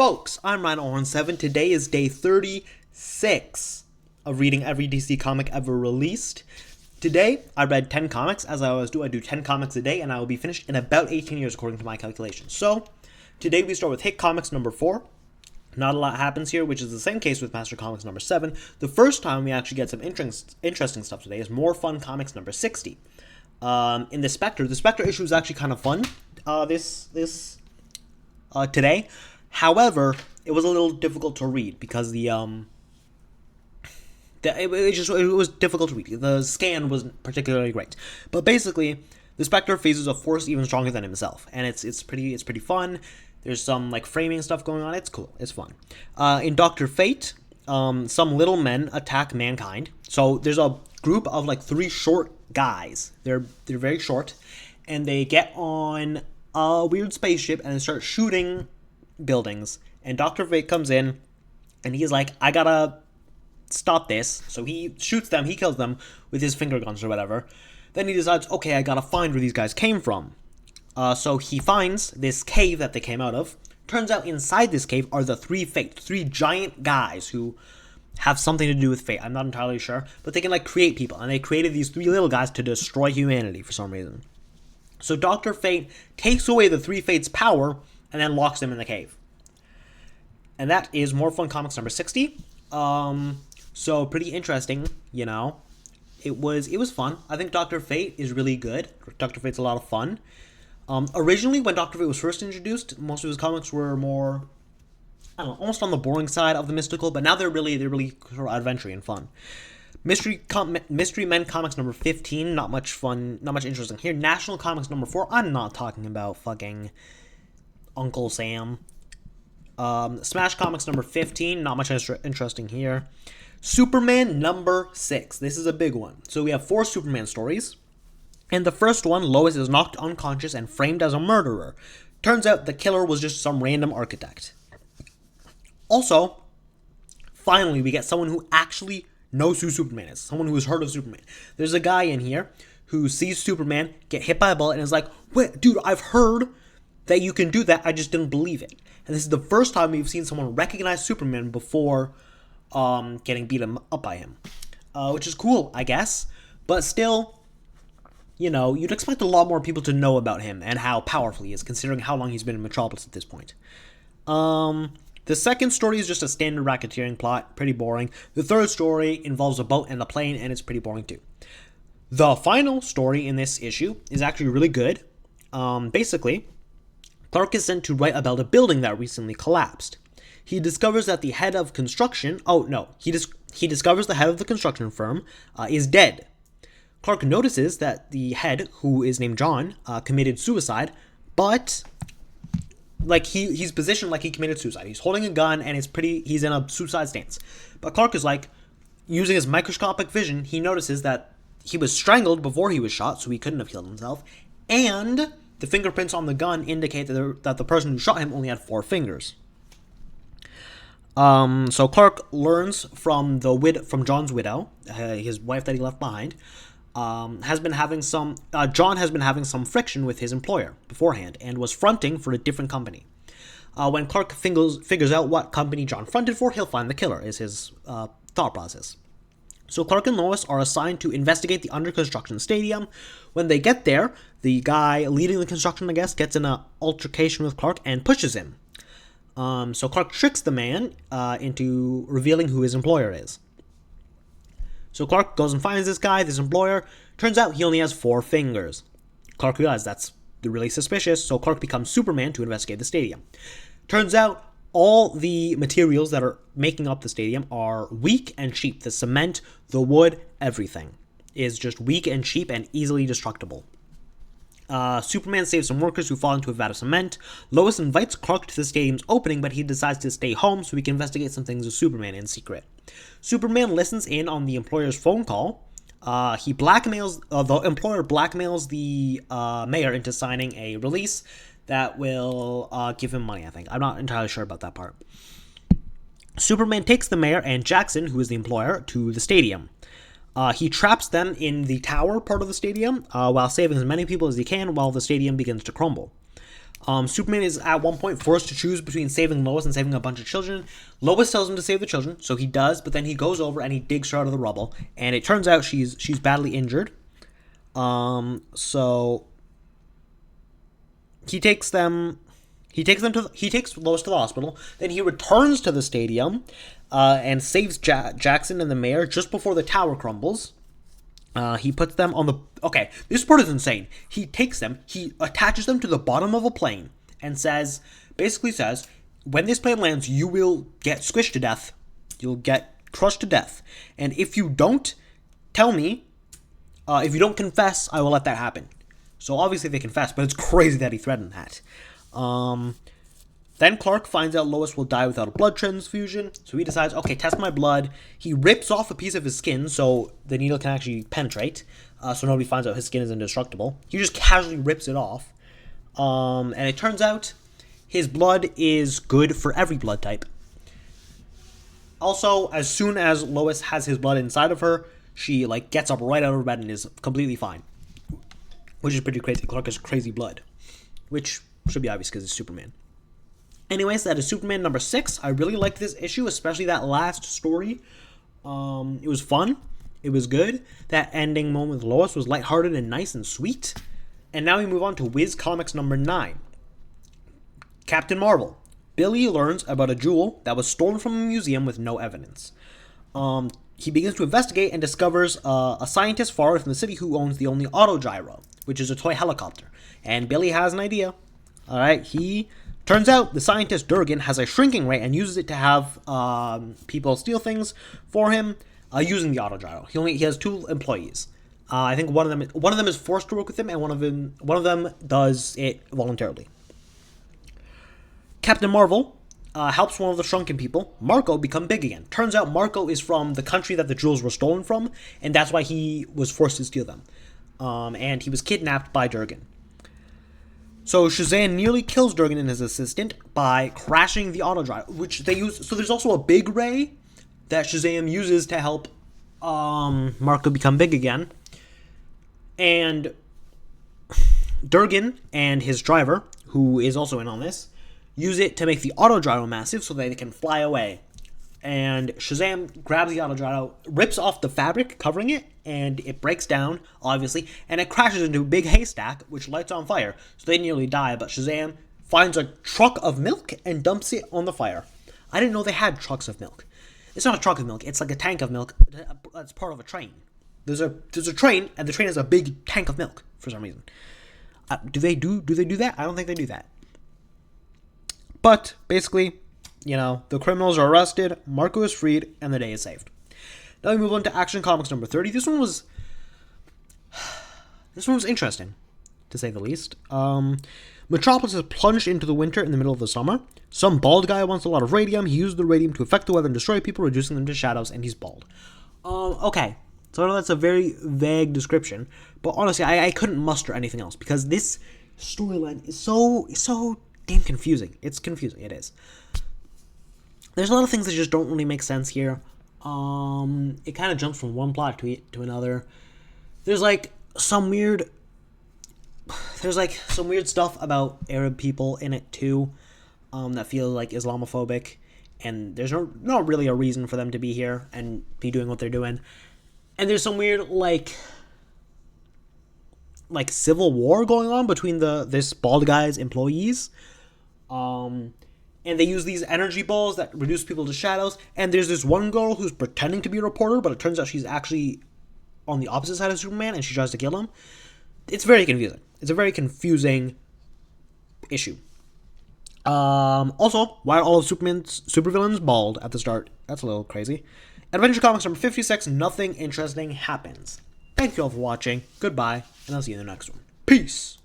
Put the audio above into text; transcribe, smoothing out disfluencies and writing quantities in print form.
folks, I'm Ryan017. Today is day 36 of reading every DC comic ever released. Today, I read 10 comics. As I always do, I do 10 comics a day, and I will be finished in about 18 years according to my calculations. So, today we start with Hit Comics number 4. Not a lot happens here, which is the same case with Master Comics number 7. The first time we actually get some interesting stuff today is More Fun Comics number 60. In the Spectre issue is actually kind of fun today. However, it was a little difficult to read because it was difficult to read. The scan wasn't particularly great. But basically, the Spectre faces a force even stronger than himself, and it's pretty fun. There's some framing stuff going on. It's cool. It's fun. In Dr. Fate, some little men attack mankind. So there's a group of 3 short guys. They're very short, and they get on a weird spaceship and they start shooting buildings. And Dr. Fate comes in, and he's like, I gotta stop this. So he shoots them. He kills them with his finger guns or whatever. Then he decides, okay, I gotta find where these guys came from. So he finds this cave that they came out of. Turns out inside this cave are the 3 Fates, 3 giant guys who have something to do with fate. I'm not entirely sure, but they can create people, and they created these 3 little guys to destroy humanity for some reason. So Dr. Fate takes away the 3 Fates' power and then locks them in the cave. And that is More Fun Comics number 60. So pretty interesting, you know. It was fun. I think Dr. Fate is really good. Dr. Fate's a lot of fun. Originally, when Dr. Fate was first introduced, most of his comics were more, almost on the boring side of the mystical, but now they're really sort of adventure and fun. Mystery Men Comics number 15, not much fun, not much interesting here. National Comics number 4, I'm not talking about fucking Uncle Sam. Smash Comics number 15, not much interesting here. Superman number 6, this is a big one. So we have 4 Superman stories. In the first one, Lois is knocked unconscious and framed as a murderer. Turns out the killer was just some random architect. Also, finally, we get someone who actually knows who Superman is. Someone who has heard of Superman. There's a guy in here who sees Superman get hit by a bullet and is like, wait, dude, I've heard that you can do that. I just didn't believe it. And this is the first time we've seen someone recognize Superman before getting beaten up by him. Which is cool, I guess. But still, you'd expect a lot more people to know about him and how powerful he is, considering how long he's been in Metropolis at this point. The second story is just a standard racketeering plot, pretty boring. The third story involves a boat and a plane, and it's pretty boring too. The final story in this issue is actually really good. Basically, Clark is sent to write about a building that recently collapsed. He discovers that the head of construction... he discovers the head of the construction firm is dead. Clark notices that the head, who is named John, committed suicide, but he's positioned like he committed suicide. He's holding a gun and he's in a suicide stance. But Clark is using his microscopic vision, he notices that he was strangled before he was shot, so he couldn't have killed himself, and the fingerprints on the gun indicate that the person who shot him only had 4 fingers. So Clark learns from John's widow, his wife that he left behind, John has been having some friction with his employer beforehand and was fronting for a different company. When Clark figures out what company John fronted for, he'll find the killer, is his thought process. So Clark and Lois are assigned to investigate the under construction stadium. When they get there, the guy leading the construction, I guess, gets in an altercation with Clark and pushes him. So Clark tricks the man into revealing who his employer is. So Clark goes and finds this employer. Turns out he only has 4 fingers. Clark realizes that's really suspicious, so Clark becomes Superman to investigate the stadium. Turns out all the materials that are making up the stadium are weak and cheap. The cement, the wood, everything is just weak and cheap and easily destructible. Superman saves some workers who fall into a vat of cement. Lois invites Clark to the stadium's opening, but he decides to stay home so he can investigate some things with Superman in secret. Superman listens in on the employer's phone call. The employer blackmails the mayor into signing a release that will give him money, I think. I'm not entirely sure about that part. Superman takes the mayor and Jackson, who is the employer, to the stadium. He traps them in the tower part of the stadium while saving as many people as he can while the stadium begins to crumble. Superman is at one point forced to choose between saving Lois and saving a bunch of children. Lois tells him to save the children, so he does, but then he goes over and he digs her out of the rubble, and it turns out she's badly injured. So he takes Lois to the hospital. Then he returns to the stadium, and saves Jackson and the mayor just before the tower crumbles. He puts them on the... Okay, this part is insane. He takes them, he attaches them to the bottom of a plane, and basically says, when this plane lands, you will get squished to death. You'll get crushed to death. And if you don't tell me, if you don't confess, I will let that happen. So obviously they confess, but it's crazy that he threatened that. Then Clark finds out Lois will die without a blood transfusion, so he decides, okay, test my blood. He rips off a piece of his skin so the needle can actually penetrate, so nobody finds out his skin is indestructible. He just casually rips it off, and it turns out his blood is good for every blood type. Also, as soon as Lois has his blood inside of her, she gets up right out of her bed and is completely fine, which is pretty crazy. Clark has crazy blood, which should be obvious because it's Superman. Anyways, that is Superman number 6. I really liked this issue, especially that last story. It was fun. It was good. That ending moment with Lois was lighthearted and nice and sweet. And now we move on to Whiz Comics number 9. Captain Marvel. Billy learns about a jewel that was stolen from a museum with no evidence. He begins to investigate and discovers a scientist far away from the city who owns the only autogyro, which is a toy helicopter. And Billy has an idea. Alright, turns out the scientist Durgan has a shrinking ray and uses it to have people steal things for him using the autogyro. He has 2 employees. I think one of them is forced to work with him, and one of them does it voluntarily. Captain Marvel helps one of the shrunken people, Marco, become big again. Turns out Marco is from the country that the jewels were stolen from, and that's why he was forced to steal them. And he was kidnapped by Durgan. So Shazam nearly kills Durgan and his assistant by crashing the autogyro, which they use. So there's also a big ray that Shazam uses to help Marco become big again. And Durgan and his driver, who is also in on this, use it to make the autogyro massive so that they can fly away. And Shazam grabs the autogyro, rips off the fabric covering it, and it breaks down, obviously, and it crashes into a big haystack, which lights on fire. So they nearly die, but Shazam finds a truck of milk and dumps it on the fire. I didn't know they had trucks of milk. It's not a truck of milk, it's like a tank of milk that's part of a train. There's a train, and the train has a big tank of milk, for some reason. Do they do that? I don't think they do that. But, basically, the criminals are arrested, Marco is freed, and the day is saved. Now we move on to Action Comics number 30. This one was interesting, to say the least. Metropolis is plunged into the winter in the middle of the summer. Some bald guy wants a lot of radium. He used the radium to affect the weather and destroy people, reducing them to shadows, and he's bald. Okay. So I know that's a very vague description, but honestly, I couldn't muster anything else, because this storyline is so damn confusing. It's confusing. It is. There's a lot of things that just don't really make sense here. It kind of jumps from one plot to another. There's some weird stuff about Arab people in it too, that feel Islamophobic, and there's not really a reason for them to be here and be doing what they're doing. And there's some weird civil war going on between this bald guy's employees. And they use these energy balls that reduce people to shadows. And there's this one girl who's pretending to be a reporter, but it turns out she's actually on the opposite side of Superman, and she tries to kill him. It's very confusing. It's a very confusing issue. Also, why are all of Superman's supervillains bald at the start? That's a little crazy. Adventure Comics number 56, nothing interesting happens. Thank you all for watching. Goodbye, and I'll see you in the next one. Peace!